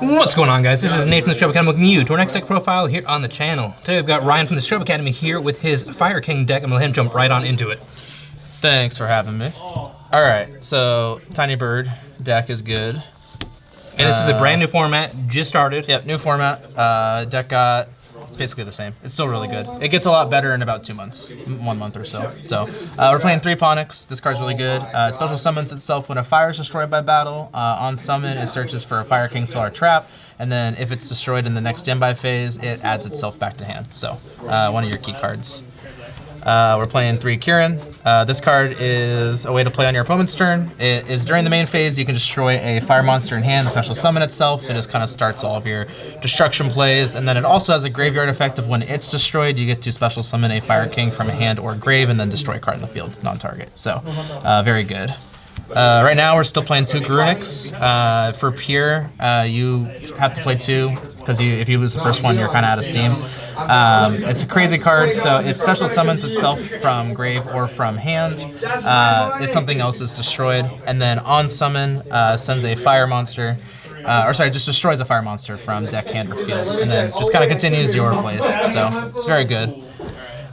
What's going on, guys? This is Nate from the Strobe Academy welcoming you to our next deck profile here on the channel. Today we've got Ryan from the Strobe Academy here with his Fire King deck. I'm gonna let him jump right on into it. Thanks for having me. Alright, so Tiny Bird deck is good. And this is a brand new format, just started. Yep, new format. Deck got, it's basically the same. It's still really good. It gets a lot better in about 2 months, 1 month or so. So we're playing 3 Ponyx. This card's really good. It special summons itself when a fire is destroyed by battle. On summon, it searches for a Fire King spell or trap, and then if it's destroyed in the next standby phase, it adds itself back to hand. So one of your key cards. We're playing 3 Kieran. This card is a way to play on your opponent's turn. It is during the main phase, you can destroy a fire monster in hand, special summon itself. It just kind of starts all of your destruction plays. And then it also has a graveyard effect of when it's destroyed, you get to special summon a Fire King from a hand or grave and then destroy a card in the field, non-target. So very good. Right now we're still playing 2 Grunics. For Pure, you have to play 2, because if you lose the first one, you're kind of out of steam. It's a crazy card, so it special summons itself from grave or from hand if something else is destroyed, and then on summon sends a fire monster, just destroys a fire monster from deck, hand, or field, and then just kind of continues your plays. So it's very good.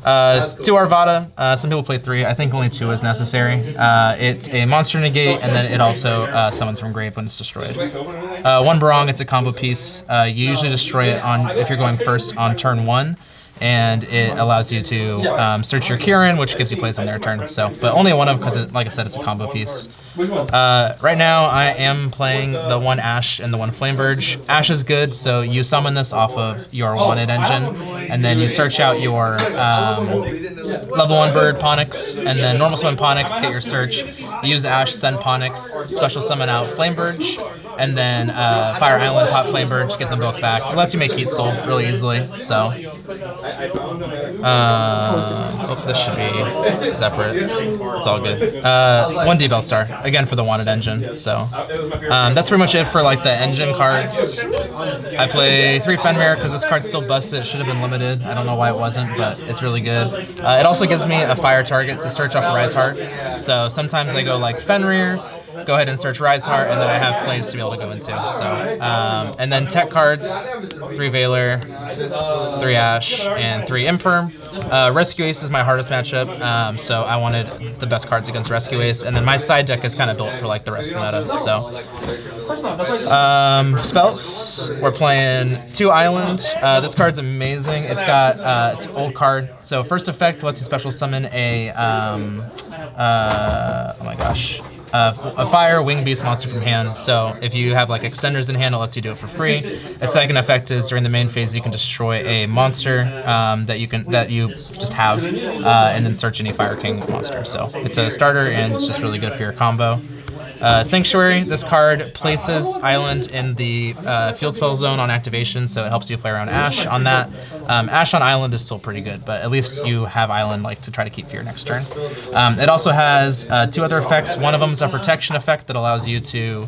2 Arvada, some people play 3, I think only 2 is necessary. It's a monster negate, and then it also summons from grave when it's destroyed. 1 Barong, it's a combo piece. You usually destroy it if you're going first on turn 1, and it allows you to search your Kieran, which gives you plays on their turn. So, but only one of them, because like I said, it's a combo piece. Right now I am playing the 1 Ash and the 1 Flameverge. Ash is good, so you summon this off of your wanted engine, and then you search out your level 1 bird Ponyx, and then normal summon Ponyx, get your search, use Ash, send Ponyx, special summon out Flameverge, and then Fire Island, pop Flameverge, get them both back. It lets you make Heat Soul really easily, so. This should be separate. It's all good. 1 D-Bell Star, again for the wanted engine, so. That's pretty much it for like the engine cards. I play 3 Fenrir because this card's still busted. It should have been limited. I don't know why it wasn't, but it's really good. It also gives me a fire target to search off Rise Heart. So sometimes I go like Fenrir, go ahead and search Rise Heart, and then I have plays to be able to go into. So, and then tech cards, 3 Valor, 3 Ash, and 3 Infirm. Rescue Ace is my hardest matchup, so I wanted the best cards against Rescue Ace, and then my side deck is kind of built for like the rest of the meta. So, spells, we're playing 2 Island. This card's amazing. It's got it's an old card. So first effect lets you special summon a oh my gosh. A fire wing beast monster from hand. So if you have like extenders in hand, it lets you do it for free. Its second effect is during the main phase, you can destroy a monster that you just have, and then search any Fire King monster. So it's a starter, and it's just really good for your combo. Sanctuary, this card places Island in the field spell zone on activation, so it helps you play around Ash on that. Ash on Island is still pretty good, but at least you have Island like to try to keep for your next turn. It also has 2 other effects. One of them is a protection effect that allows you to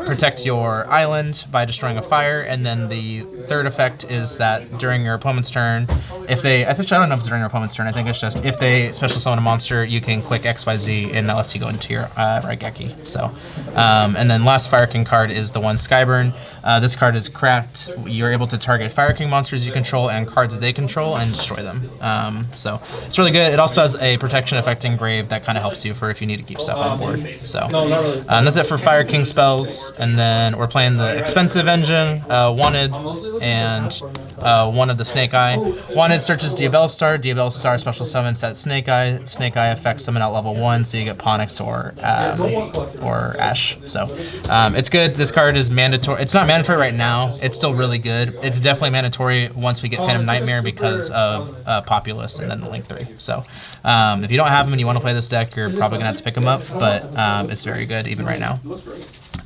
protect your island by destroying a fire, and then the third effect is that during your opponent's turn, I don't know if it's during your opponent's turn, I think it's just if they special summon a monster, you can click XYZ, and that lets you go into your Raigeki. So, and then last Fire King card is the 1 Skyburn. This card is cracked. You're able to target Fire King monsters you control and cards they control and destroy them. So it's really good. It also has a protection effect in grave that kind of helps you for if you need to keep stuff on board. So that's it for Fire King spells. And then we're playing the expensive engine, Wanted, and 1 of the Snake Eye. Wanted searches Diabell Star. Diabell Star special summon set Snake Eye. Snake Eye effects summon out level 1, so you get Ponyx or Ash. So it's good. This card is mandatory. It's not mandatory right now. It's still really good. It's definitely mandatory once we get Phantom Nightmare because of Populous and then the Link 3. So if you don't have them and you want to play this deck, you're probably gonna have to pick them up, but it's very good even right now.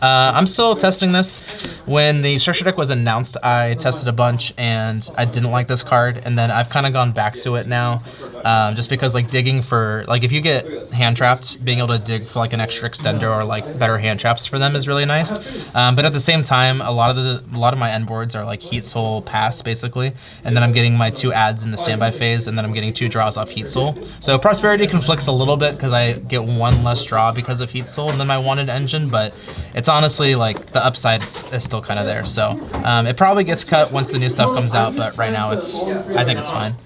I'm still testing this. When the structure deck was announced, I tested a bunch and I didn't like this card, and then I've kind of gone back to it now. just because like digging for like if you get hand trapped, being able to dig for like an extra extender or like better hand traps for them is really nice. But at the same time, a lot of my end boards are like Heat Soul pass basically, and then I'm getting my 2 adds in the standby phase, and then I'm getting 2 draws off Heat Soul. So Prosperity conflicts a little bit because I get 1 less draw because of Heat Soul than my wanted engine, but it's honestly like the upside is still kind of there. So it probably gets cut once the new stuff comes out, but right now I think it's fine.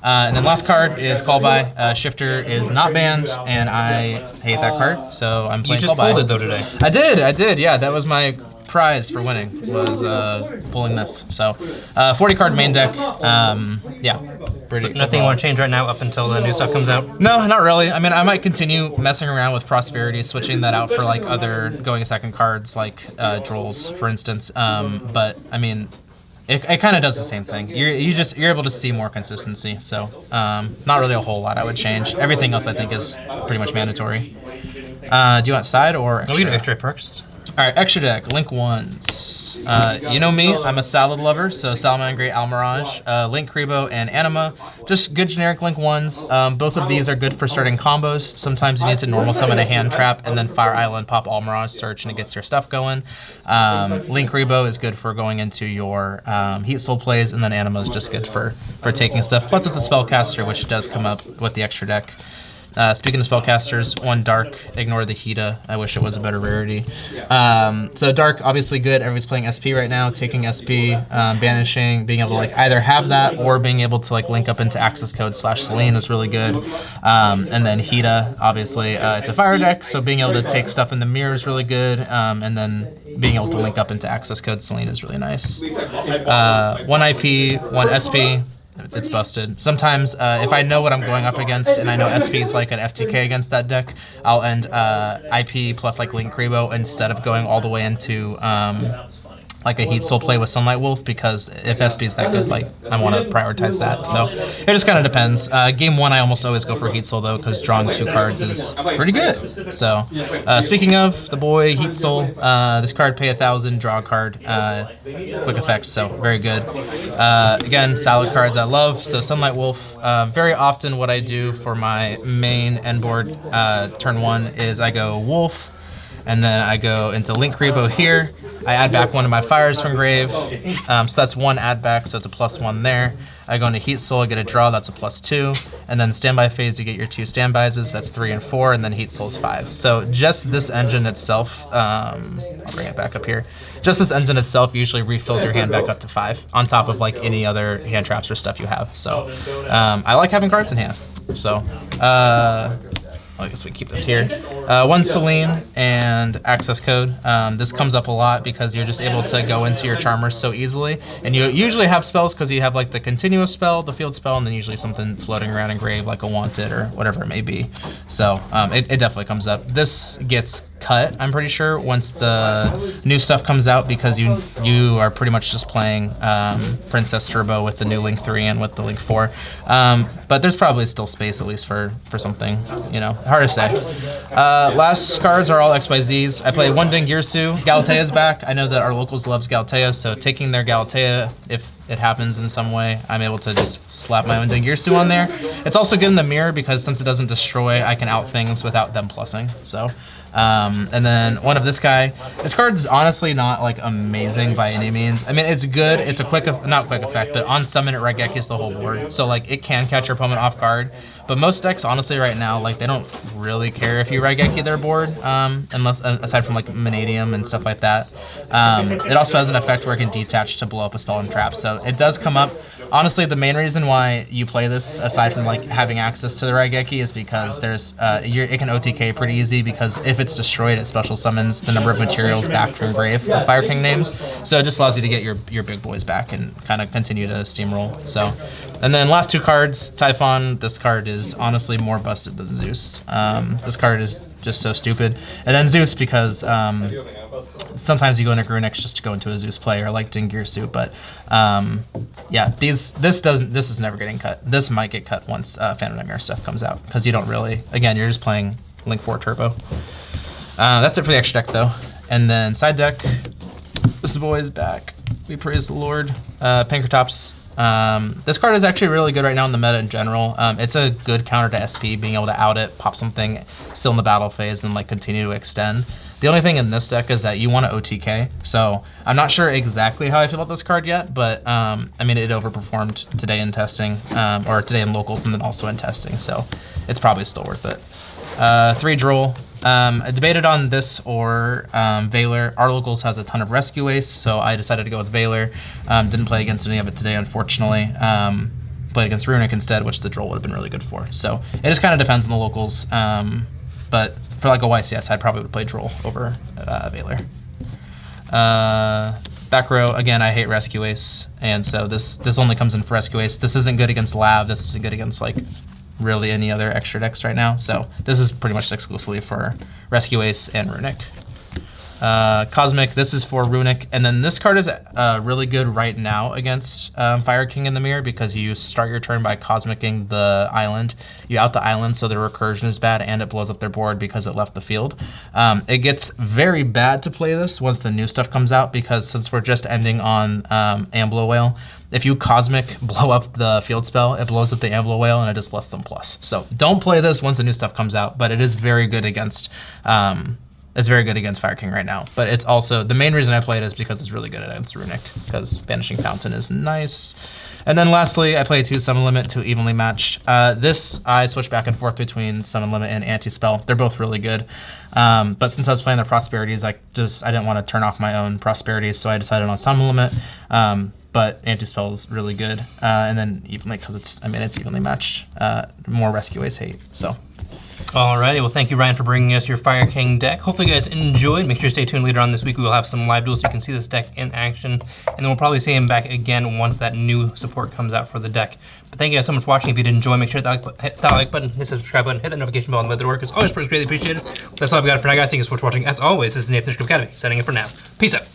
And then last card is Call By. Shifter is not banned, and I hate that card, so I'm playing Call By. You just pulled it though today. I did, yeah. That was my prize for winning, was pulling this. So 40 card main deck, yeah. So nothing you want to change right now up until the new stuff comes out? No, not really. I mean, I might continue messing around with Prosperity, switching that out for like other going second cards, like Drolls, for instance. But I mean, it kind of does the same thing. You're able to see more consistency. So not really a whole lot I would change. Everything else I think is pretty much mandatory. Do you want side or extra? We do extra first. All right, extra deck, Link 1s. You know me, I'm a salad lover, so Salamangreat, Almirage, Link Kribo, and Anima. Just good generic Link 1s. Both of these are good for starting combos. Sometimes you need to normal summon a hand trap and then Fire Island, pop Almirage, search, and it gets your stuff going. Link Kribo is good for going into your Heat Soul plays, and then Anima is just good for taking stuff. Plus it's a spellcaster, which does come up with the extra deck. Speaking of spellcasters, 1 Dark, ignore the Hita. I wish it was a better rarity. So Dark, obviously good. Everybody's playing SP right now, taking SP, banishing, being able to like either have that or being able to like link up into access code / Selene is really good. And then Hita, obviously, it's a fire deck, so being able to take stuff in the mirror is really good. And then being able to link up into access code Selene is really nice. 1 IP, 1 SP. It's busted. Sometimes, if I know what I'm going up against and I know SP is like an FTK against that deck, I'll end IP plus like Link Kribo instead of going all the way into like a Heat Soul play with Sunlight Wolf, because if SP is that good, like I want to prioritize that. So it just kind of depends. Game 1, I almost always go for Heat Soul though, because drawing 2 cards is pretty good. So speaking of the boy Heat Soul, this card, pay 1,000, draw a card, quick effect, so very good. Again, salad cards I love. So Sunlight Wolf. Very often what I do for my main end board turn 1 is I go Wolf, and then I go into Link Kribo here. I add back 1 of my fires from grave, so that's 1 add back, so it's a +1 there. I go into Heat Soul, I get a draw, that's a +2. And then standby phase, you get your 2 standbys, that's 3 and 4, and then Heat Soul's 5. So just this engine itself, I'll bring it back up here. Just this engine itself usually refills your hand back up to 5, on top of like any other hand traps or stuff you have. So I like having cards in hand. So I guess we keep this here. 1 Selene and access code. This comes up a lot because you're just able to go into your Charmers so easily. And you usually have spells because you have like the continuous spell, the field spell, and then usually something floating around in grave like a wanted or whatever it may be. So it definitely comes up. This gets cut, I'm pretty sure, once the new stuff comes out, because you are pretty much just playing Princess Turbo with the new Link 3 and with the Link 4. But there's probably still space at least for something, you know, hard to say. Last cards are all XYZs. I play 1 Dingirsu. Galatea's back. I know that our locals loves Galatea, so taking their Galatea, if it happens in some way, I'm able to just slap my own Dingirsu on there. It's also good in the mirror because since it doesn't destroy, I can out things without them plussing. So, and then 1 of this guy. This card's honestly not like amazing by any means. I mean, it's good. It's a not quick effect, but on summon it Raigekis the whole board. So like it can catch your opponent off guard. But most decks, honestly, right now, like they don't really care if you Raigeki their board, unless aside from like Vanadium and stuff like that. It also has an effect where it can detach to blow up a spell and trap. So it does come up. Honestly, the main reason why you play this, aside from like having access to the Raigeki, is because there's it can OTK pretty easy, because if it's destroyed, it special summons the number of materials back from grave with Fire King names. So it just allows you to get your big boys back and kind of continue to steamroll. So, and then last 2 cards, Typhon. This card is honestly more busted than Zeus. This card is just so stupid. And then Zeus, because sometimes you go into Grunix just to go into a Zeus play, or like Dingirsu, but yeah, this is never getting cut. This might get cut once Phantom Nightmare stuff comes out, because you don't really, again, you're just playing Link 4 Turbo. That's it for the extra deck though. And then side deck, this boy is back. We praise the Lord. Pinkertops, This card is actually really good right now in the meta in general. It's a good counter to SP, being able to out it, pop something still in the battle phase, and like continue to extend. The only thing in this deck is that you want to OTK, so I'm not sure exactly how I feel about this card yet, but I mean, it overperformed today in testing, or today in locals and then also in testing, so it's probably still worth it. 3 Droll. I debated on this or Valor. Our locals has a ton of Rescue Ace, so I decided to go with Valor. Didn't play against any of it today, unfortunately. Played against Runic instead, which the Droll would have been really good for. So it just kind of depends on the locals. But for like a YCS, I probably would play Droll over Valor. Back row, again, I hate Rescue Ace, and so this only comes in for Rescue Ace. This isn't good against Lav. This isn't good against like really any other extra decks right now. So this is pretty much exclusively for Rescue Ace and Runic. Cosmic, this is for Runic, and then this card is really good right now against Fire King in the mirror because you start your turn by Cosmicing the island. You out the island, so the recursion is bad, and it blows up their board because it left the field. It gets very bad to play this once the new stuff comes out because since we're just ending on Amblo Whale, if you Cosmic blow up the field spell, it blows up the Amblo Whale and it is less than plus. So don't play this once the new stuff comes out, but it is very good against it's very good against Fire King right now. But it's also, the main reason I play it is because it's really good against Runic, because Vanishing Fountain is nice. And then lastly, I play 2 Summon Limit to evenly match. This, I switch back and forth between Summon Limit and Anti-Spell. They're both really good. But since I was playing the Prosperities, I didn't want to turn off my own Prosperities, so I decided on Summon Limit. But Anti-Spell is really good. And then evenly, because it's evenly matched. More Rescue Ace hate, so. Alrighty, well thank you Ryan for bringing us your Fire King deck. Hopefully you guys enjoyed. Make sure to stay tuned later on this week. We will have some live duels so you can see this deck in action. And then we'll probably see him back again once that new support comes out for the deck. But thank you guys so much for watching. If you did enjoy, make sure to hit that like button, hit the subscribe button, hit that notification bell on the way to work. It's always greatly appreciated. That's all I've got for now guys. Thank you so much for watching. As always, this is Nathan from the Academy, signing in for now. Peace out.